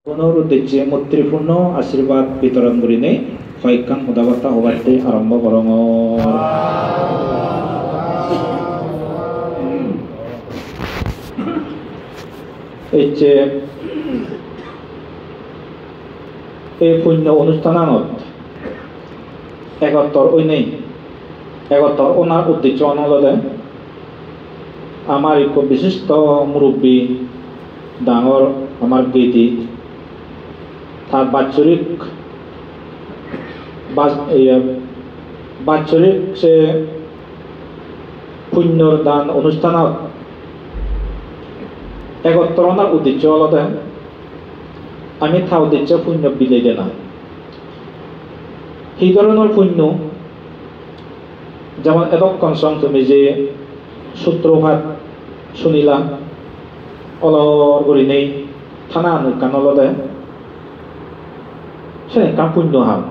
পুনৰ উদ্দেশ্যে মৈত্ৰীপূৰ্ণ আশীৰ্বাদ বিতৰণ কৰি নে শৈক্ষান সদাবাৰ্তা সভাতে আৰম্ভ কৰং। এই পুণ্য অনুষ্ঠানত এগত্তৰ ওনাৰ উদ্দেশ্য অনুযায়ী আমাৰ এক বিশিষ্ট মুৰব্বী ডাঙৰ আমাৰ গীতি তাৰ বাৎসৰিক সে পুণ্যৰ দান অনুষ্ঠানত এগত্তৰ ওনার উদ্দেশ্য হলতে আমি থা উদ্দেশ্য পুণ্য বিলাই দে না সেই ধরনের পুণ্য যেমন এতক্ষণ সং তুমি যে সূত্রপাত শুনিলা অলর করে নেই থানা কানলতে সে কাম পুণ্য হাম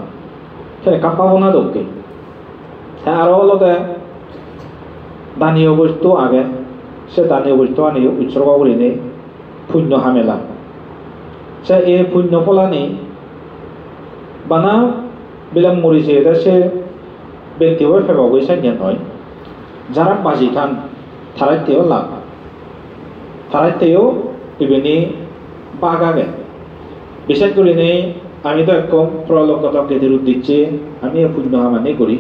সে কাম পাব না দোকে আরো অলতে দানীয় বস্তু আগে সে দানীয় বস্তু আনি উৎসর্গ করে নেই পুণ্য হামেলা সে এই পুণ্য ফলানি বানা বিলাক মরিছে এটা সে ব্যক্তিগত ফেবাবই সাইনিয়া নয় যারা বাজি খান থারাইতেও লাভ থারাইতেও ইবেনি বাঘ আগে বিশেষ করে নেই আমি তো একদম প্রলগত গেদের উদ্দেশ্যে আমি পুণ্য হামানি করি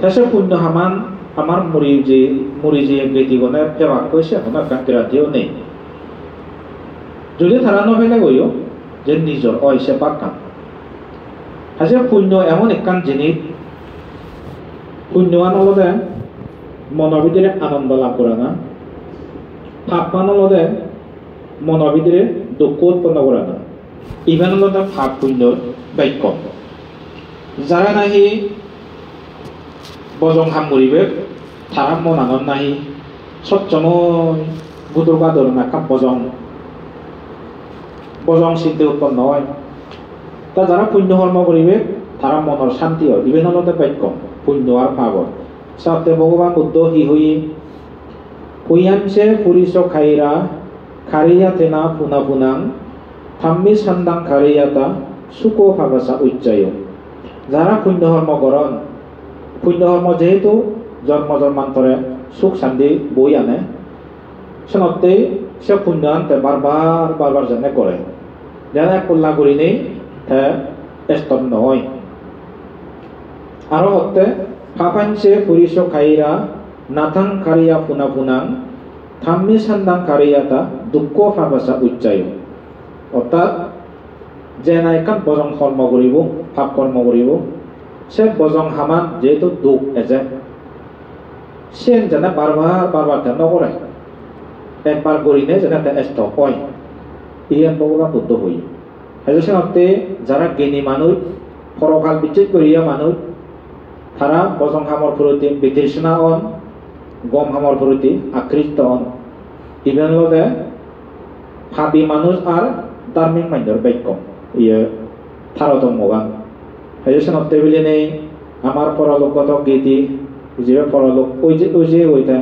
সে পুণ্য হামান আমার মুড়ি যে ব্যক্তিগণের ফেবাক কইছে এখন কান্তিরাতেও নেই যদি তারা নফেলে গইও যে নিজর অইসে পাকাম হাসে পুণ্য এমন একখান জিনিস পুণ্যৱান হলতে মনৰ ভিতৰে আনন্দ লাভ কৰে না পাপমান হলতে মনৰ ভিতরে দুঃখ উৎপন্ন করে না ইমান হলতে পাপ পুণ্যর বাক্য যারা নাহি বজং হাম মরিবে তারা মন আনন্দ নাহি সচ্চময় বুদুর বাদর না কাপ বজং চিন্তা উৎপন্ন হয় তা যারা পুণ্য কর্ম করিবে তারা মনের শান্তি হয় ইভেন হলতে বাক্য পুণ্য আর পাগল সাথে ভগবান বুদ্ধ হুইয়ানসে পুরিশ খাইরা খারিয়া তেনা পুনা পুনাং থাম্মি সান্দাং খারিয়াতা সুকো ভাবাসা উচ্চায় যারা পুণ্য কর্ম করন পুণ্য কর্ম যেহেতু জন্ম জন্মান্তরে সুখ শান্তি বই আনে সেনতে সে পুণ্য আনতে বারবার যেনে করে যেনে কল্লা করি নেই স্তর নয় আরো হতে পাপাঞ্চে পুরিশ খাইরা নাথাং খারিয়া পুনা পুনাং থাম্মি সান্দাং খারিয়াতা দুঃখ ভাবাসা উচ্চায় অর্থাৎ যে নাইকান বজং কর্ম করিব পাপ কর্ম করিব সে বজং হামান যেহেতু দুঃখ এজে সে যেন বারবার নকরে একবার করিনে যেন স্তর হয় ইয়ে ভগবান বুদ্ধ হই হেজে যারা জ্ঞানী মানুষ ফরকাল বিচ্ছেদ করিয়া মানুষ তারা বজং হামর প্রতি বিতৃষ্ণা অন গম হামর প্রতি আকৃষ্ট অন ইভেন লগে ভাবি মানুষ আর ধার্মিক মান্যর বাক্য ইয়ে তারতম্যবান হেজে বিলে নেই আমার পরলোকগত গীতি যে পরলোক ওই যে ওইটা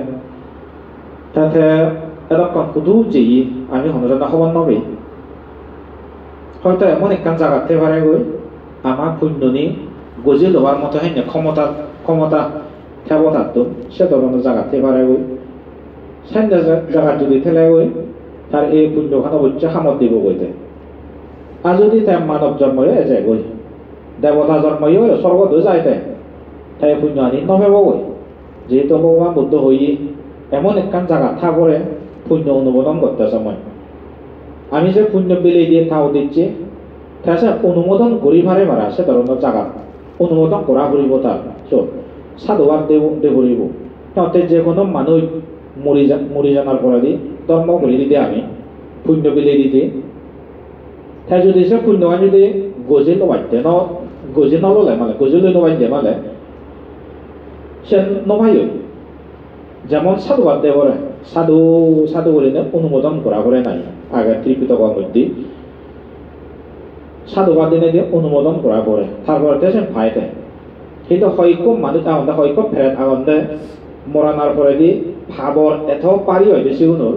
তাতে এরকম শুধু যে আমি হনজনা খবর নবে হয়তো এমন একখান জায়গাতে পারে গই আমার পুণ্যনি গজি লবার মতো হয় না ক্ষমতা থেব থাকতো সে ধরনের জায়গাতে পারে গই সাইন্যা জায়গা যদি ঠেলে গই তার এই পুণ্যখান অবশ্য খামত দিব গইতে আর যদি তাই মানব জন্মই যায় গই দেবতা জন্মই স্বর্গত যাইতে তাই পুণ্য আনি নভেব গই যেহেতু ভগবান বুদ্ধ হই এমন একখান জায়গা থাকলে পুণ্য অনুমোদন করতে সময় আমি যে পুণ্য বিলে দিয়ে তাও দিচ্ছি তাছাড়া অনুমোদন করি ভারে মারা সে ধরনের জায়গা অনুমোদন করা করিব তার সাধুবাদ দেব তাতে যে কোনো মানুষ মরি জানার পরে দি ধর্ম করে দিতে আমি পুণ্য বিলে দিতে তাই যদি সে পুণ্য যদি গজি নবাইতে গজি নললে মানে গজি লৈ নবাইতে মানে সে নভাই যেমন সাধুবাদ দেবরে সাধু করে অনুমোদন করা করে নাই আগে ত্রিপিটকের মধ্যে সাধুবাদ দিনে দিয়ে অনুমোদন করা পরে তারপরে সে ফাইতে কিন্তু হয়ক মানুষ আনন্দে হয়ক ফেরত আনন্দে মরানার পরে দিয়ে ভাবর এত পারি হয় বেশি গুণর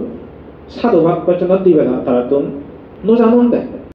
সাধুভাব পেছনত দিবে না তারা তুম নো জানোন দে